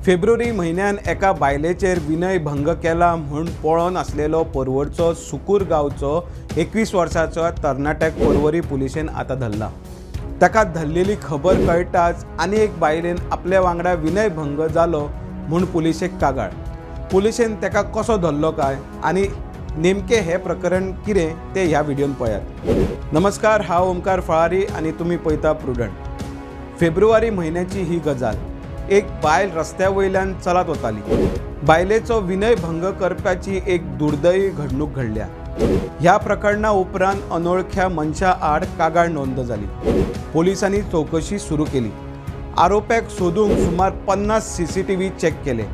February म्हयन्यान एका बायलेचेर विनयभंग केला म्हूण पळोवन आसलेलो परवरचो सुकूर गांवचो 21 वर्साचो तरणाट्याक परवरी पुलिशेन आतां धरला। ताका धरलेली खबर कळटाच आनी एक बायलेन आपल्या वांगडा विनयभंग जालो म्हूण पुलिशेक कागाळ। पुलिशेन ताका कसो धरलो काय आनी नेमके हे प्रकरण कितें ते ह्या व्हिडिओन पळयात। नमस्कार, हांव ओमकार फळारी आनी तुमी पळयता प्रुडंट। फेब्रुवारी म्हयन्याची ही गजाल। एक बायल रस्त्या वयल्यान चलत वताली। बायलेचो विनयभंग करपाची एक दुर्दैवी घडणूक घडल्या। ह्या प्रकरणा उपरांत अनोळख्या मनशा आड कागाळ नोंद जाली। पोलिसांनी चौकशी सुरू केली। आरोप्याक सोदूंक सुमार 50 CCTV चेक केले।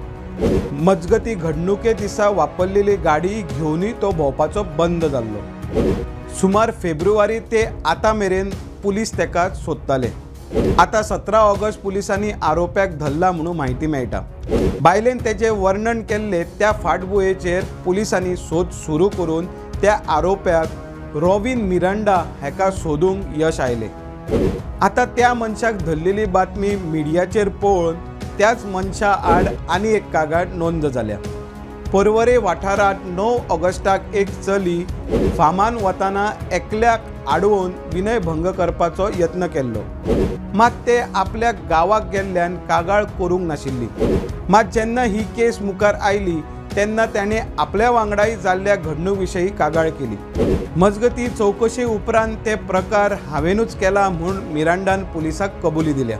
मजगती घडणुके दिसा वापरलेली गाडी घेवनूय तो भोंवपाचो बंद जाल्लो। सुमार फेब्रुवारी ते आतां मेरेन पुलीस ताका सोदताले। आता 17 ऑगस्ट पुलिसांनी आरोप्याक धरला म्हणून माहिती मेळटा। बायलेन तेजे वर्णन केल्ले त्या फाटभुंयेचेर पुलिसांनी सोद सुरू करून त्या आरोप्याक रॉबिन मिरांडा हेका सोदूंक यश आयले। आता त्या मनशाक धरलेली बातमी मिडियाचेर पळोवन त्याच मनशा आड आनी एक कागाळ नोंद जाल्या। परवरे वाठारांत 9 ऑगस्टाक एक चली फार्मान वताना एकल्याक आडवून विनयभंग करपाचो यत्न केल्लो, मात ते आपल्या गांवाक गेल्ल्यान कागाळ करूंक नाशिल्ली। मात जेन्ना ही केस मुखार आयली तेन्ना ताणें आपल्या वांगडाय जाल्ल्या घडणूक विशयी कागाळ केली। मजगती चौकशी उपरांत ते प्रकार हांवेनूच केला म्हूण मिरांडान पुलिसाक कबुली दिल्या।